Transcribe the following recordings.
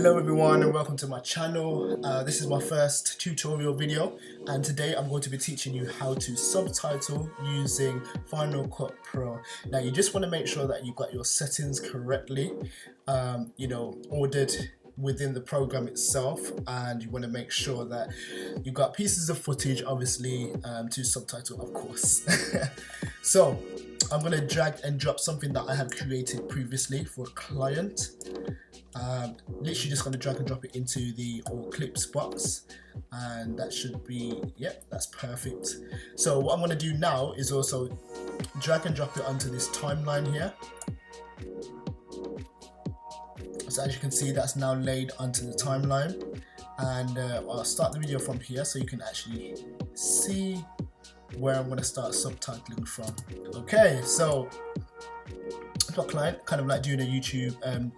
Hello everyone and welcome to my channel. This is my first tutorial video and today I'm going to be teaching you how to subtitle using Final Cut Pro. Now you just want to make sure that you've got your settings correctly, ordered within the program itself, and you want to make sure that you've got pieces of footage obviously to subtitle, of course. So I'm going to drag and drop something that I have created previously for a client. Literally just going to drag and drop it into the all clips box, and that should be, yep, that's perfect. So what I'm going to do now is also drag and drop it onto this timeline here. So as you can see, that's now laid onto the timeline, and I'll start the video from here so you can actually see where I'm going to start subtitling from. Okay, so my client, kind of like doing a YouTube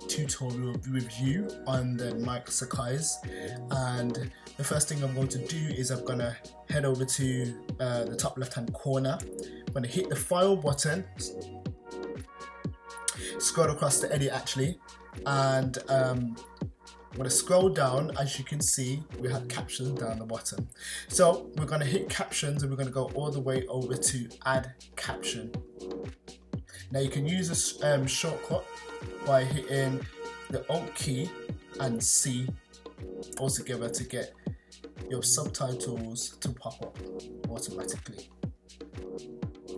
tutorial review on the mic Sakai's, and the first thing I'm going to do is I'm going to head over to the top left hand corner. I'm going to hit the file button, scroll across to edit actually, and I'm going to scroll down. As you can see, we have captions down the bottom, so we're going to hit captions and we're going to go all the way over to add caption. Now you can use a shortcut by hitting the Alt key and C all together to get your subtitles to pop up automatically.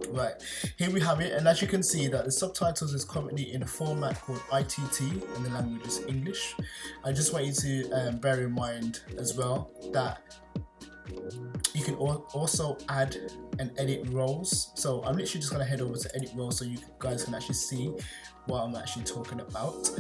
Right, here we have it, and as you can see that the subtitles is currently in a format called ITT and the language is English. I just want you to bear in mind as well that you can also add and edit roles. So I'm literally just going to head over to edit roles so you guys can actually see what I'm actually talking about.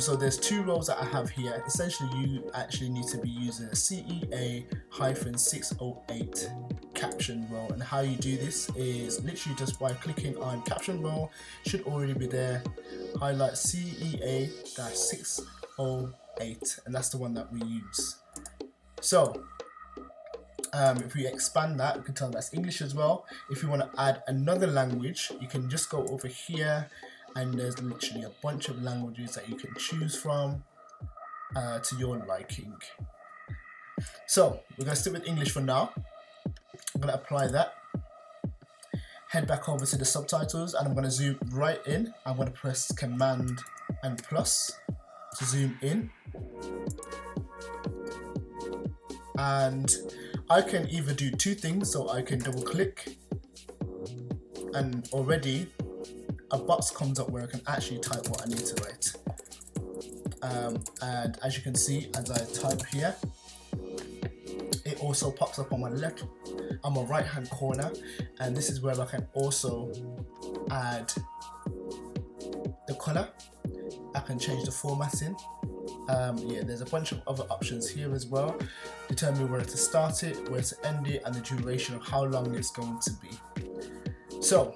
So there's two roles that I have here. Essentially you actually need to be using a CEA-608 caption role, and how you do this is literally just by clicking on caption role, should already be there, highlight CEA-608, and that's the one that we use. So if we expand that, we can tell that's English as well. If you want to add another language, you can just go over here, and there's literally a bunch of languages that you can choose from to your liking. So we're going to stick with English for now. I'm going to apply that, head back over to the subtitles, and I'm going to zoom right in. I'm going to press Command and plus to zoom in, and I can either do two things. So I can double click and already a box comes up where I can actually type what I need to write, and as you can see, as I type here, it also pops up on my right hand corner, and this is where I can also add the color. I can change the formatting. Yeah, there's a bunch of other options here as well. Determine where to start it, where to end it, and the duration of how long it's going to be. So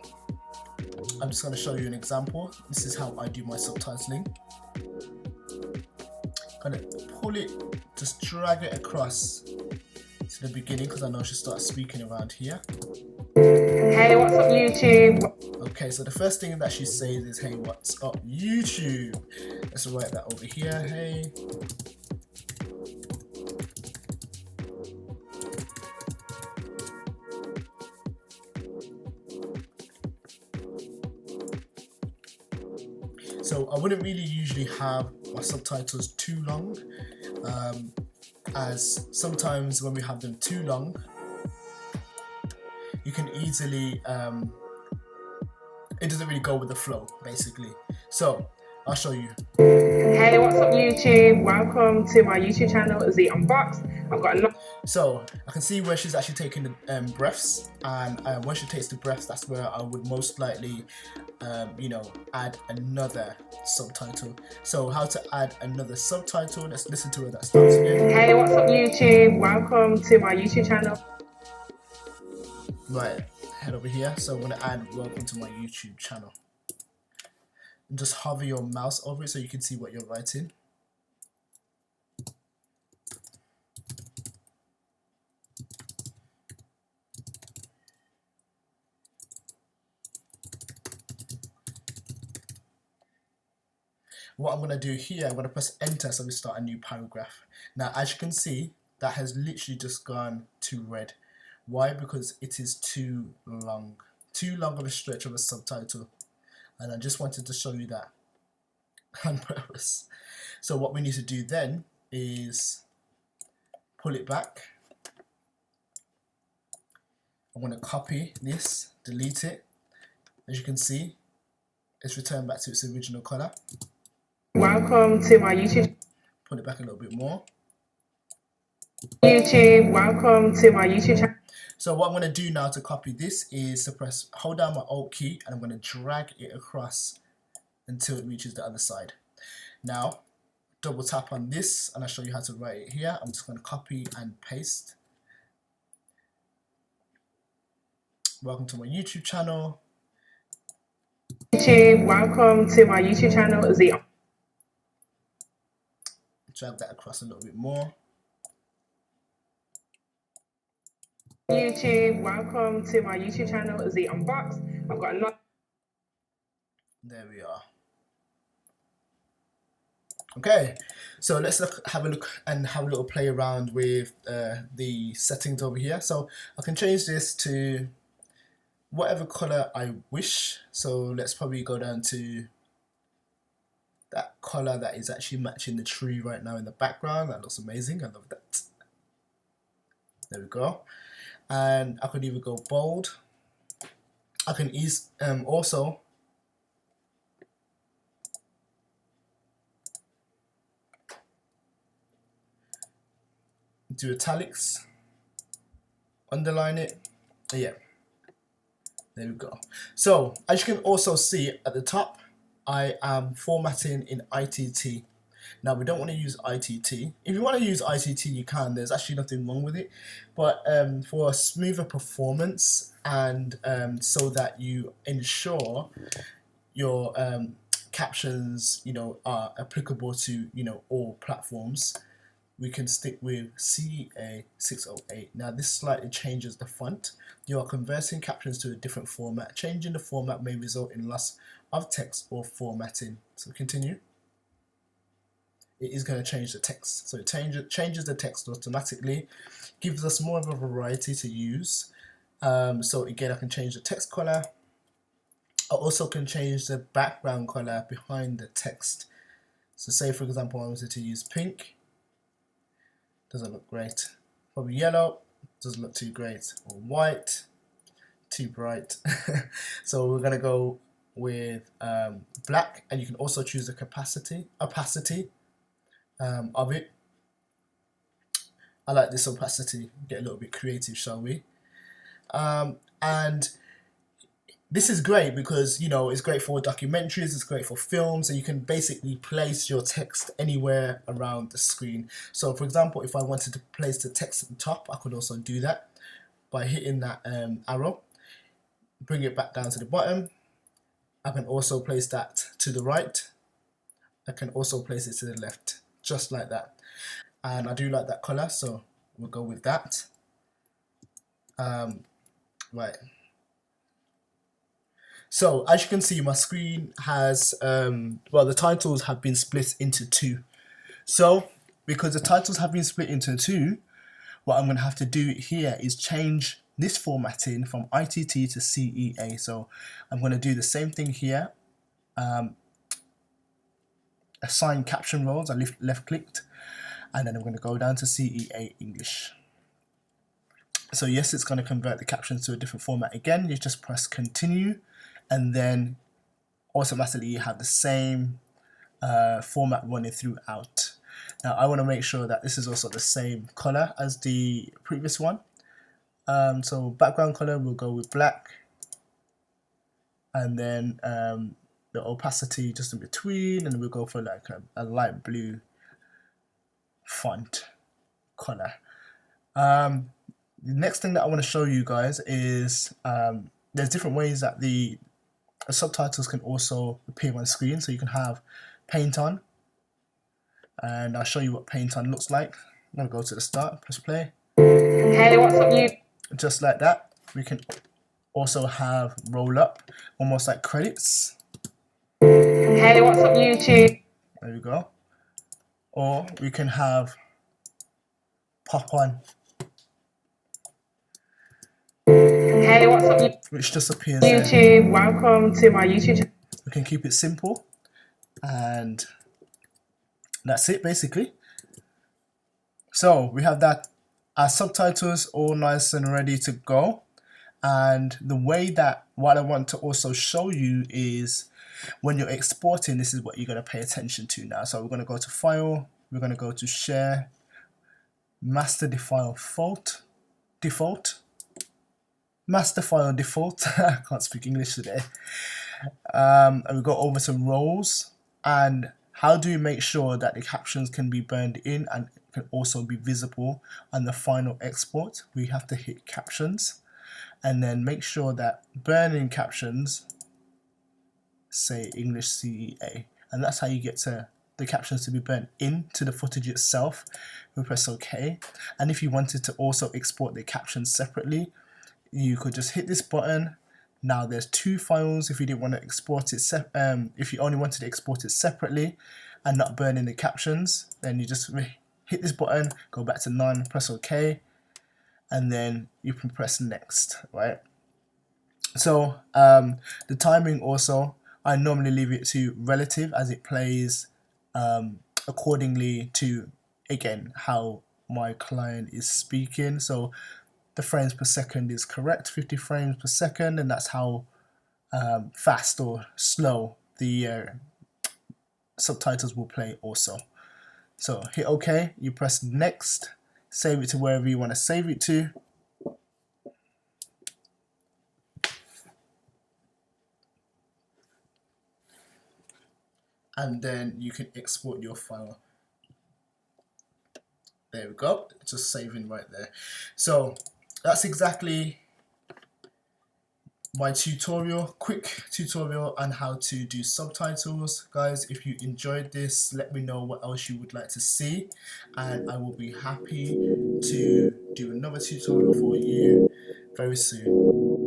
I'm just going to show you an example. This is how I do my subtitling. I'm going to pull it, just drag it across to the beginning because I know I should start speaking around here. Hey, what's up YouTube? Okay, so the first thing that she says is, hey, what's up YouTube? Let's write that over here, hey. So I wouldn't really usually have my subtitles too long, as sometimes when we have them too long, you can easily, it doesn't really go with the flow basically. So I'll show you. Hey, what's up YouTube? Welcome to my YouTube channel, Z Unbox. I've got a So I can see where she's actually taking the breaths, and when she takes the breaths, that's where I would most likely add another subtitle. So how to add another subtitle, let's listen to where that starts again. Hey, what's up YouTube? Welcome to my YouTube channel. Right, head over here. So I'm going to add welcome to my YouTube channel, and just hover your mouse over it so you can see what you're writing. What I'm going to do here, I'm going to press enter so we start a new paragraph. Now as you can see, that has literally just gone to red. Why? Because it is too long of a stretch of a subtitle, and I just wanted to show you that on purpose. So what we need to do then is pull it back. I'm going to copy this, delete it. As you can see, it's returned back to its original color. Welcome to my YouTube. Put it back a little bit more. YouTube, welcome to my YouTube channel. So what I'm going to do now to copy this is to hold down my Alt key, and I'm going to drag it across until it reaches the other side. Now double tap on this and I'll show you how to write it here. I'm just going to copy and paste. Welcome to my YouTube channel. YouTube, welcome to my YouTube channel. Drag that across a little bit more. YouTube, welcome to my YouTube channel, Z Unboxed. I've got another. There we are. Okay, so let's have a look and have a little play around with the settings over here. So I can change this to whatever color I wish. So let's probably go down to that color that is actually matching the tree right now in the background. That looks amazing. I love that. There we go. And I could either go bold. I can also do italics, underline it. Yeah, there we go. So as you can also see at the top, I am formatting in ITT. Now we don't want to use ITT. If you want to use ITT, you can. There's actually nothing wrong with it. But for a smoother performance and so that you ensure your captions, are applicable to all platforms, we can stick with CA608. Now this slightly changes the font. You are converting captions to a different format. Changing the format may result in loss of text or formatting. So continue. It is going to change the text. So it changes the text automatically, gives us more of a variety to use. So again, I can change the text color. I also can change the background color behind the text. So say for example, I wanted to use pink. Doesn't look great. Probably yellow, doesn't look too great. Or white, too bright. So we're gonna go with black, and you can also choose the opacity of it. I like this opacity. Get a little bit creative, shall we? And this is great because it's great for documentaries, it's great for films, and you can basically place your text anywhere around the screen. So for example, if I wanted to place the text at the top, I could also do that by hitting that arrow, bring it back down to the bottom. I can also place that to the right. I can also place it to the left, just like that. And I do like that color, so we'll go with that. Right. So as you can see, my screen has, the titles have been split into two. So because the titles have been split into two, what I'm going to have to do here is change this formatting from ITT to CEA. So I'm going to do the same thing here. Assign caption roles, I left clicked, and then I'm going to go down to CEA English. So yes, it's going to convert the captions to a different format again. You just press continue, and then automatically you have the same format running throughout. Now I want to make sure that this is also the same color as the previous one. So background color, we'll go with black, and then the opacity just in between, and we'll go for like a light blue font color. The next thing that I want to show you guys is there's different ways that the subtitles can also appear on the screen. So you can have paint on, and I'll show you what paint on looks like. I'm gonna go to the start, press play. Hey, what's up, you? Just like that. We can also have roll up, almost like credits. Hey, what's up, YouTube? There we go. Or we can have pop on, Hey, what's up, which just appears there. YouTube? Welcome to my YouTube channel. We can keep it simple, and that's it basically. So we have that our subtitles all nice and ready to go. And the way that what I want to also show you is when you're exporting, this is what you're going to pay attention to now. So we're going to go to File, we're going to go to Share, Master File Default, Master File Default. I can't speak English today. And we go over to Roles, and how do you make sure that the captions can be burned in and can also be visible on the final export? We have to hit Captions, and then make sure that burning captions say English CEA, and that's how you get to the captions to be burnt into the footage itself. We press OK, and if you wanted to also export the captions separately, you could just hit this button. Now there's two files. If you didn't want to export it, if you only wanted to export it separately and not burn in the captions, then you just hit this button, go back to none, press OK, and then you can press next, right? So the timing also, I normally leave it to relative as it plays accordingly to, again, how my client is speaking. So the frames per second is correct, 50 frames per second, and that's how fast or slow the subtitles will play also. So hit OK, you press next, save it to wherever you want to save it to. And then you can export your file. There we go, just saving right there. So that's exactly my tutorial, quick tutorial on how to do subtitles. Guys, if you enjoyed this, let me know what else you would like to see, and I will be happy to do another tutorial for you very soon.